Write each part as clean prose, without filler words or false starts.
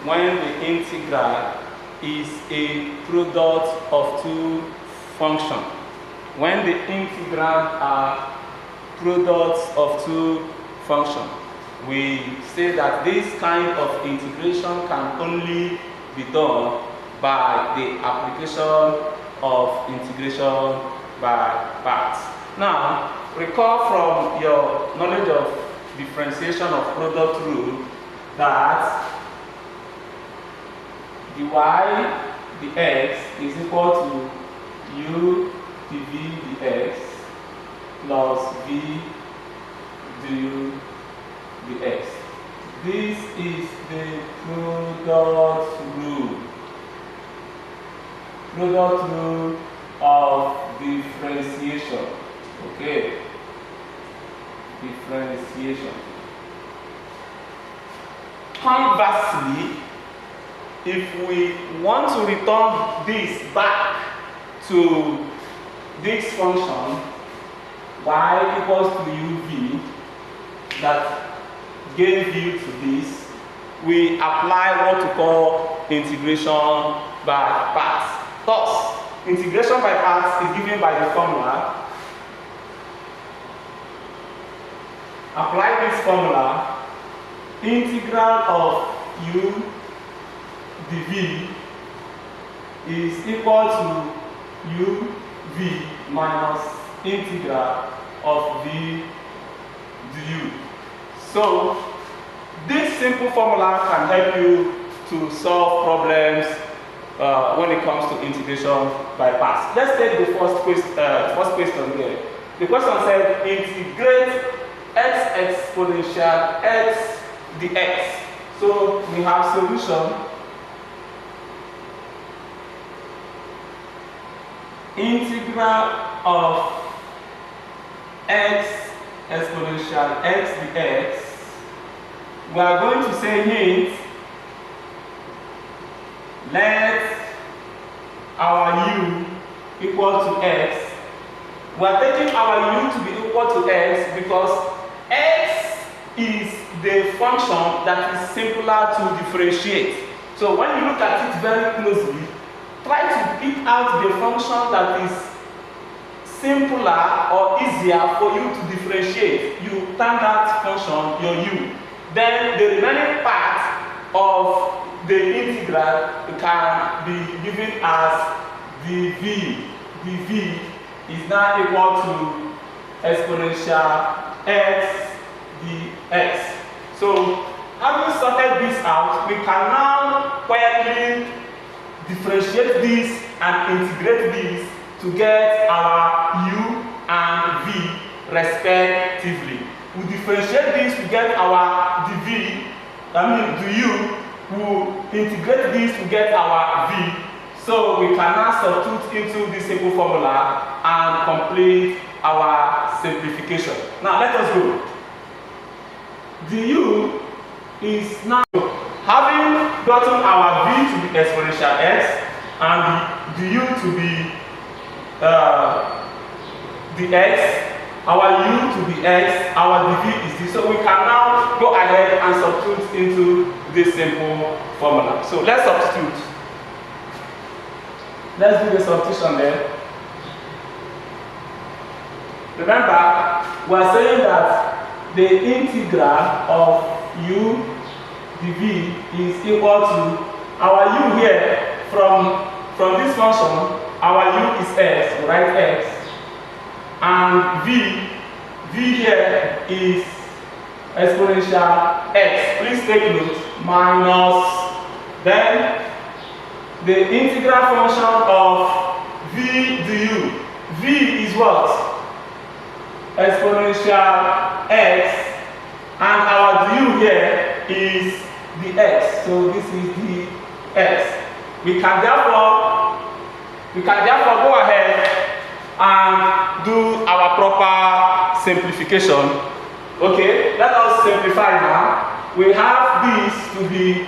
when the integral is a product of two functions. When the integrand are products of two functions, we say that this kind of integration can only be done by the application of integration by parts. Now, recall from your knowledge of differentiation of product rule that the y dx is equal to u dv dx plus v du dx. This is the product rule. Product rule of differentiation. Okay. Differentiation. Conversely, if we want to return this back to this function y equals to uv that gave u to this, we apply what we call integration by parts. Thus, integration by parts is given by the formula. Apply this formula. Integral of u dv is equal to uv minus integral of v du. So, this simple formula can help you to solve problems when it comes to integration by parts. Let's take the first question here. The question said integrate x exponential x dx. So we have solution. Integral of x exponential x dx. We are going to say hint. Let our u equal to x. We are taking our u to be equal to x because x is the function that is simpler to differentiate. So when you look at it very closely, try to pick out the function that is simpler or easier for you to differentiate. You turn that function your u. Then the remaining part of the integral can be given as dv. dv is now equal to exponential x dx. So, having sorted this out, we can now quietly differentiate this and integrate this to get our u and v respectively. We differentiate this to get our dv, du. We integrate this to get our v. So we can now substitute into this simple formula and complete our simplification. Now let us go. Du is now, having gotten our v to be exponential x and du to be dx, our u to be x, our dv is this. So we can now go ahead and substitute into this simple formula. So let's substitute. Let's do the substitution there. Remember, we are saying that the integral of u dv is equal to our u here from this function. Our u is x, we write x, and v here is exponential x. Please take note, minus, then the integral function of v du. V is what? Exponential x, and our du here is the x. So this is the x. We can therefore go ahead and do our proper simplification. Okay, let us simplify now. We have this to be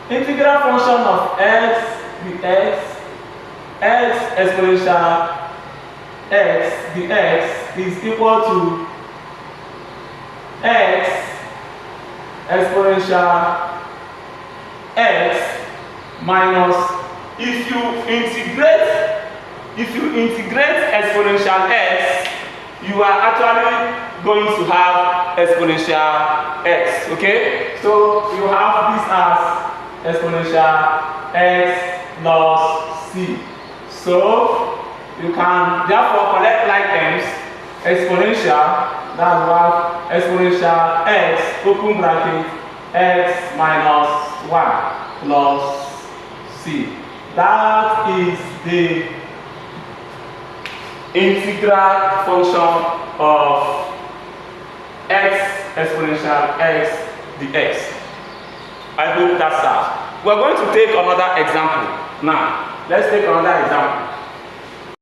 integral function of x dx, x exponential x dx is equal to x exponential x minus, if you integrate exponential x, you are actually going to have exponential x. Okay, so you have this as exponential x plus c. So you can therefore collect like terms, exponential, that's what exponential x open bracket x minus 1 plus c. That is the integral function of x exponential x dx. I hope that's that. We're going to take another example now. Let's take another example.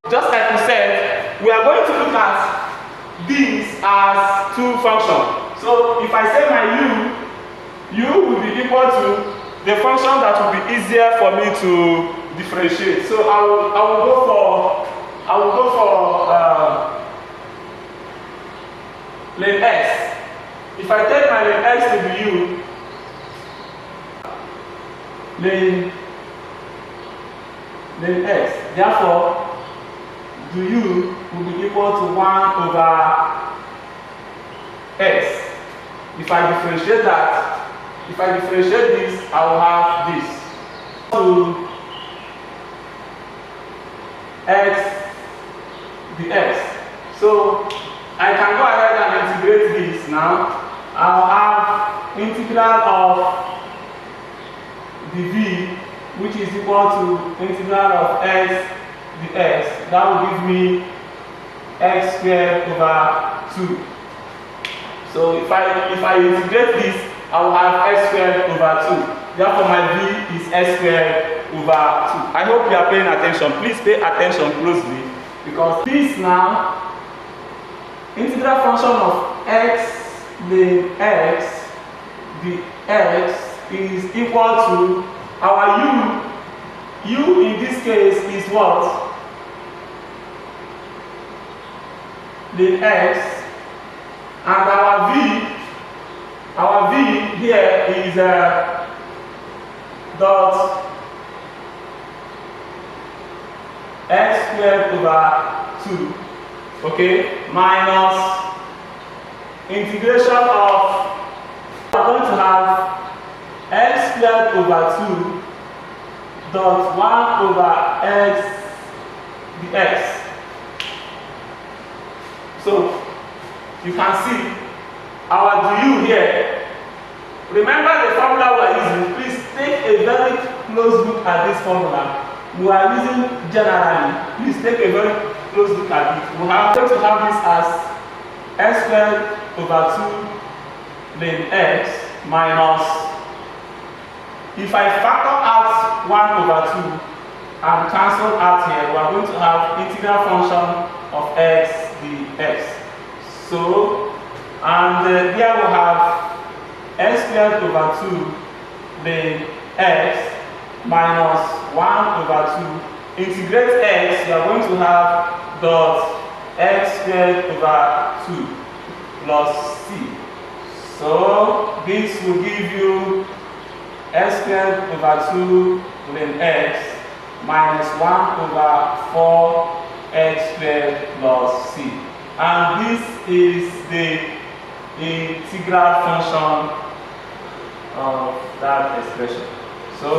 Just like we said, we are going to look at these as two functions. So if I say my u will be equal to the function that will be easier for me to differentiate. So I will go for lane x. If I take my lane x to be u, lane x, therefore the u will be equal to 1 over x. If I differentiate that, if I differentiate this, I will have this to x dx. So I can go ahead and integrate this now. I will have integral of dv, which is equal to integral of x dx. That will give me x squared over 2. So if I integrate this, I will have x squared over 2. Therefore my v is x squared over 2. I hope you are paying attention. Please pay attention closely, because this now, integral function of x lane x dx is equal to our u in this case is what? Lane x, and our v here is dot x squared over 2, okay, minus integration of, we are going to have x squared over 2 dot 1 over x dx. So you can see our du here. Remember the formula we are using. Please take a very close look at this formula. We are using generally. Please take a very close look at it. We are going to have this as x squared over 2 lane x minus, if I factor out 1 over 2 and cancel out here, we are going to have integral function of x dx. So, and here we have x squared over 2 lane x minus 1 over 2. Integrate x, you are going to have dot x squared over 2 plus c. So this will give you x squared over 2 lane x minus 1 over 4 x squared plus c. And this is the integral function of that expression. So